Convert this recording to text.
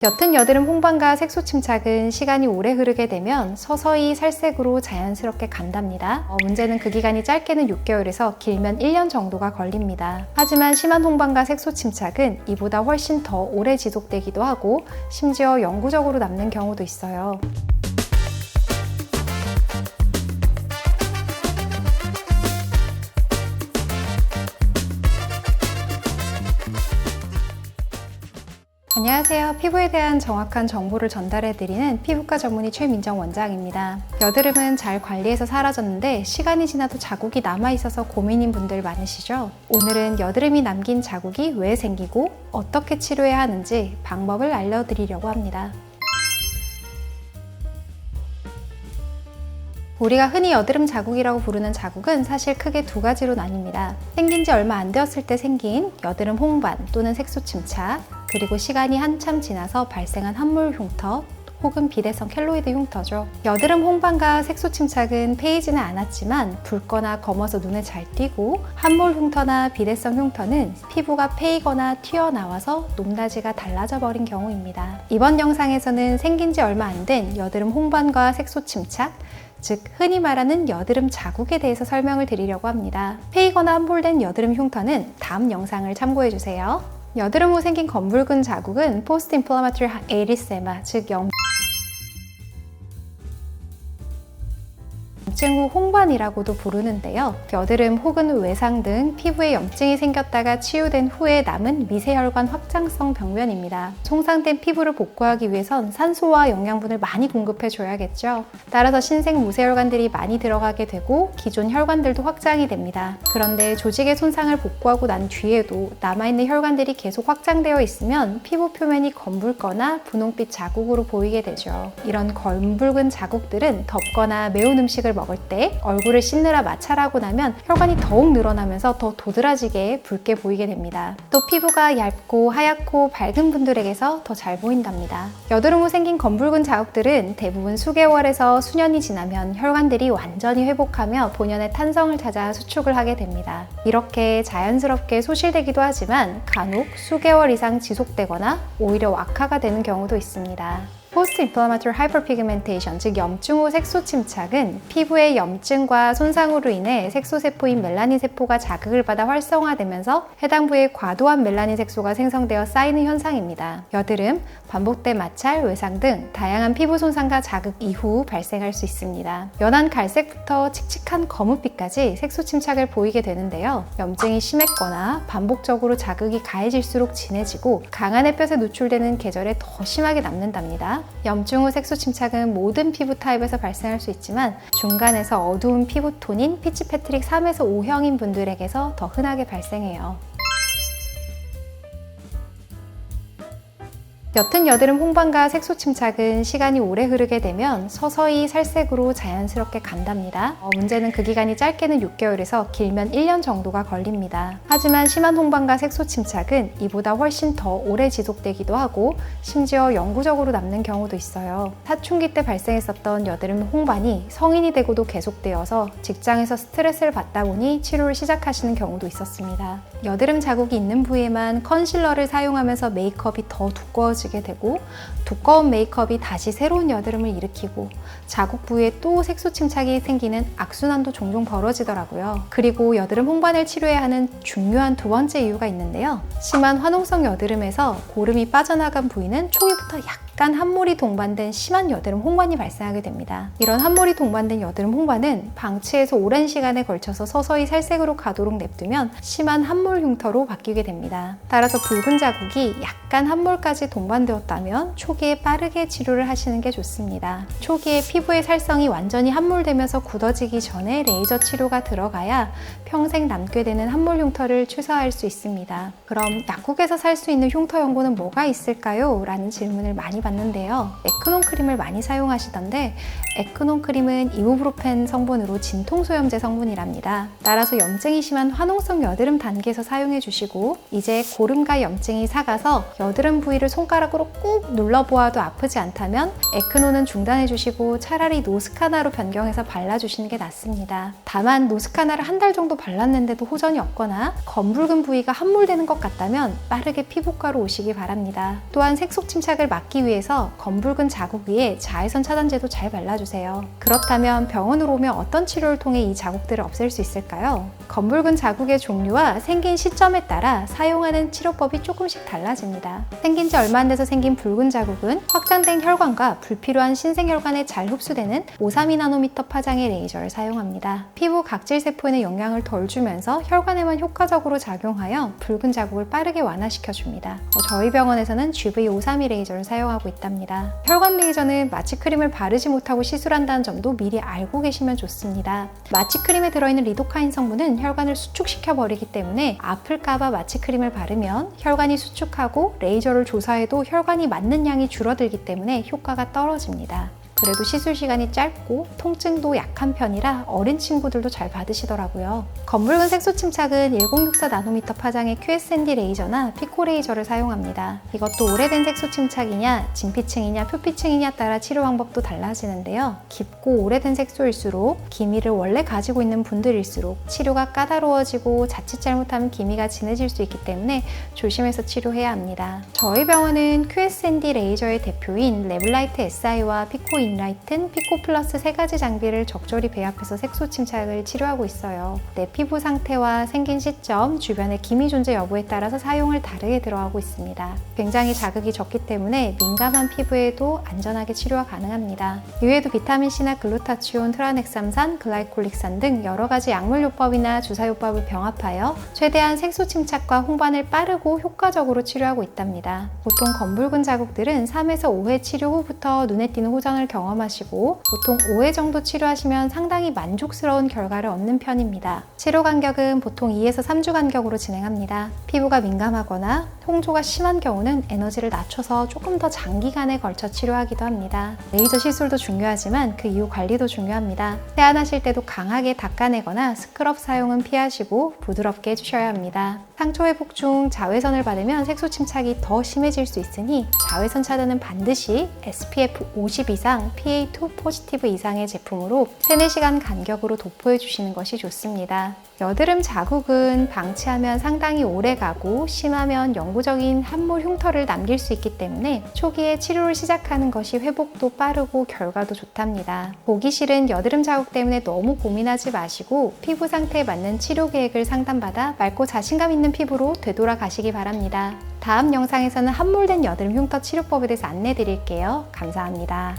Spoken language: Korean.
옅은 여드름 홍반과 색소 침착은 시간이 오래 흐르게 되면 서서히 살색으로 자연스럽게 간답니다. 문제는 그 기간이 짧게는 6개월에서 길면 1년 정도가 걸립니다. 하지만 심한 홍반과 색소 침착은 이보다 훨씬 더 오래 지속되기도 하고 심지어 영구적으로 남는 경우도 있어요. 안녕하세요. 피부에 대한 정확한 정보를 전달해드리는 피부과 전문의 최민정 원장입니다. 여드름은 잘 관리해서 사라졌는데 시간이 지나도 자국이 남아있어서 고민인 분들 많으시죠? 오늘은 여드름이 남긴 자국이 왜 생기고 어떻게 치료해야 하는지 방법을 알려드리려고 합니다. 우리가 흔히 여드름 자국이라고 부르는 자국은 사실 크게 두 가지로 나뉩니다. 생긴 지 얼마 안 되었을 때 생긴 여드름 홍반 또는 색소 침착, 그리고 시간이 한참 지나서 발생한 함몰 흉터 혹은 비대성 켈로이드 흉터죠. 여드름 홍반과 색소 침착은 패이지는 않았지만 붉거나 검어서 눈에 잘 띄고, 함몰 흉터나 비대성 흉터는 피부가 패이거나 튀어나와서 높낮이가 달라져 버린 경우입니다. 이번 영상에서는 생긴 지 얼마 안 된 여드름 홍반과 색소 침착, 즉 흔히 말하는 여드름 자국에 대해서 설명을 드리려고 합니다. 패이거나 함몰된 여드름 흉터는 다음 영상을 참고해주세요. 여드름 후 생긴 검붉은 자국은 포스트 인플라마토리 에리세마, 즉 염증 후 홍반이라고도 부르는데요. 여드름 혹은 외상 등 피부에 염증이 생겼다가 치유된 후에 남은 미세혈관 확장성 병변입니다. 손상된 피부를 복구하기 위해선 산소와 영양분을 많이 공급해줘야겠죠. 따라서 신생 무세혈관들이 많이 들어가게 되고 기존 혈관들도 확장이 됩니다. 그런데 조직의 손상을 복구하고 난 뒤에도 남아있는 혈관들이 계속 확장되어 있으면 피부 표면이 검붉거나 분홍빛 자국으로 보이게 되죠. 이런 검붉은 자국들은 덥거나 매운 음식을 먹을 때 얼굴을 씻느라 마찰하고 나면 혈관이 더욱 늘어나면서 더 도드라지게 붉게 보이게 됩니다. 또 피부가 얇고 하얗고 밝은 분들에게서 더 잘 보인답니다. 여드름 후 생긴 검붉은 자국들은 대부분 수개월에서 수년이 지나면 혈관들이 완전히 회복하며 본연의 탄성을 찾아 수축을 하게 됩니다. 이렇게 자연스럽게 소실되기도 하지만 간혹 수개월 이상 지속되거나 오히려 악화가 되는 경우도 있습니다. 포스트 인플라마토리 하이퍼피그멘테이션, 즉 염증 후 색소 침착은 피부의 염증과 손상으로 인해 색소세포인 멜라닌 세포가 자극을 받아 활성화되면서 해당 부위에 과도한 멜라닌 색소가 생성되어 쌓이는 현상입니다. 여드름, 반복된 마찰, 외상 등 다양한 피부 손상과 자극 이후 발생할 수 있습니다. 연한 갈색부터 칙칙한 검은빛까지 색소 침착을 보이게 되는데요. 염증이 심했거나 반복적으로 자극이 가해질수록 진해지고 강한 햇볕에 노출되는 계절에 더 심하게 남는답니다. 염증 후 색소 침착은 모든 피부 타입에서 발생할 수 있지만 중간에서 어두운 피부톤인 피치패트릭 3에서 5형인 분들에게서 더 흔하게 발생해요. 옅은 여드름 홍반과 색소 침착은 시간이 오래 흐르게 되면 서서히 살색으로 자연스럽게 간답니다. 문제는 그 기간이 짧게는 6개월에서 길면 1년 정도가 걸립니다. 하지만 심한 홍반과 색소 침착은 이보다 훨씬 더 오래 지속되기도 하고 심지어 영구적으로 남는 경우도 있어요. 사춘기 때 발생했었던 여드름 홍반이 성인이 되고도 계속되어서 직장에서 스트레스를 받다 보니 치료를 시작하시는 경우도 있었습니다. 여드름 자국이 있는 부위에만 컨실러를 사용하면서 메이크업이 더 두꺼워지게 되고 두꺼운 메이크업이 다시 새로운 여드름을 일으키고 자국 부위에 또 색소 침착이 생기는 악순환도 종종 벌어지더라고요. 그리고 여드름 홍반을 치료해야 하는 중요한 두 번째 이유가 있는데요. 심한 화농성 여드름에서 고름이 빠져나간 부위는 초기부터 약간 함몰이 동반된 심한 여드름 홍반이 발생하게 됩니다. 이런 함몰이 동반된 여드름 홍반은 방치해서 오랜 시간에 걸쳐서 서서히 살색으로 가도록 냅두면 심한 함몰 흉터로 바뀌게 됩니다. 따라서 붉은 자국이 약간 함몰까지 동반되었다면 초기에 빠르게 치료를 하시는 게 좋습니다. 초기에 피부의 살성이 완전히 함몰되면서 굳어지기 전에 레이저 치료가 들어가야 평생 남게 되는 함몰 흉터를 최소화할 수 있습니다. 그럼 약국에서 살 수 있는 흉터 연고는 뭐가 있을까요? 라는 질문을 많이 받습니다. 봤는데요. 에크논 크림을 많이 사용하시던데 에크논 크림은 이부브로펜 성분으로 진통소염제 성분이랍니다. 따라서 염증이 심한 화농성 여드름 단계에서 사용해 주시고 이제 고름과 염증이 삭아서 여드름 부위를 손가락으로 꾹 눌러보아도 아프지 않다면 에크논은 중단해 주시고 차라리 노스카나로 변경해서 발라주시는 게 낫습니다. 다만 노스카나를 한 달 정도 발랐는데도 호전이 없거나 검붉은 부위가 함몰되는 것 같다면 빠르게 피부과로 오시기 바랍니다. 또한 색소 침착을 막기 위해서 검붉은 자국 위에 자외선 차단제도 잘 발라주세요. 그렇다면 병원으로 오면 어떤 치료를 통해 이 자국들을 없앨 수 있을까요? 검붉은 자국의 종류와 생긴 시점에 따라 사용하는 치료법이 조금씩 달라집니다. 생긴 지 얼마 안 돼서 생긴 붉은 자국은 확장된 혈관과 불필요한 신생혈관에 잘 흡수되는 532나노미터 파장의 레이저를 사용합니다. 피부 각질 세포에는 영향을 덜 주면서 혈관에만 효과적으로 작용하여 붉은 자국을 빠르게 완화시켜줍니다. 저희 병원에서는 GV532 레이저를 사용하고 있답니다. 혈관 레이저는 마취 크림을 바르지 못하고 시술한다는 점도 미리 알고 계시면 좋습니다. 마취 크림에 들어있는 리도카인 성분은 혈관을 수축시켜 버리기 때문에 아플까봐 마취 크림을 바르면 혈관이 수축하고 레이저를 조사해도 혈관이 맞는 양이 줄어들기 때문에 효과가 떨어집니다. 그래도 시술 시간이 짧고 통증도 약한 편이라 어린 친구들도 잘 받으시더라고요. 검붉은 색소 침착은 1064나노미터 파장의 QSND 레이저나 피코 레이저를 사용합니다. 이것도 오래된 색소 침착이냐, 진피층이냐, 표피층이냐 따라 치료 방법도 달라지는데요. 깊고 오래된 색소일수록 기미를 원래 가지고 있는 분들일수록 치료가 까다로워지고 자칫 잘못하면 기미가 진해질 수 있기 때문에 조심해서 치료해야 합니다. 저희 병원은 QSND 레이저의 대표인 레블라이트 SI와 피코 인라이튼, 피코 플러스 세 가지 장비를 적절히 배합해서 색소 침착을 치료하고 있어요. 내 피부 상태와 생긴 시점, 주변의 기미 존재 여부에 따라서 사용을 다르게 들어가고 있습니다. 굉장히 자극이 적기 때문에 민감한 피부에도 안전하게 치료가 가능합니다. 이외에도 비타민C나 글루타치온, 트라넥삼산, 글라이콜릭산 등 여러 가지 약물요법이나 주사요법을 병합하여 최대한 색소 침착과 홍반을 빠르고 효과적으로 치료하고 있답니다. 보통 검붉은 자국들은 3에서 5회 치료 후부터 눈에 띄는 호전을 경험하시고 보통 5회 정도 치료하시면 상당히 만족스러운 결과를 얻는 편입니다. 치료 간격은 보통 2에서 3주 간격으로 진행합니다. 피부가 민감하거나 홍조가 심한 경우는 에너지를 낮춰서 조금 더 장기간에 걸쳐 치료하기도 합니다. 레이저 시술도 중요하지만 그 이후 관리도 중요합니다. 세안하실 때도 강하게 닦아내거나 스크럽 사용은 피하시고 부드럽게 해주셔야 합니다. 상처 회복 중 자외선을 받으면 색소 침착이 더 심해질 수 있으니 자외선 차단은 반드시 SPF 50 이상 PA2 포지티브 이상의 제품으로 3-4시간 간격으로 도포해 주시는 것이 좋습니다. 여드름 자국은 방치하면 상당히 오래 가고 심하면 영구적인 함몰 흉터를 남길 수 있기 때문에 초기에 치료를 시작하는 것이 회복도 빠르고 결과도 좋답니다. 보기 싫은 여드름 자국 때문에 너무 고민하지 마시고 피부 상태에 맞는 치료 계획을 상담받아 맑고 자신감 있는 피부로 되돌아가시기 바랍니다. 다음 영상에서는 함몰된 여드름 흉터 치료법에 대해서 안내 드릴게요. 감사합니다.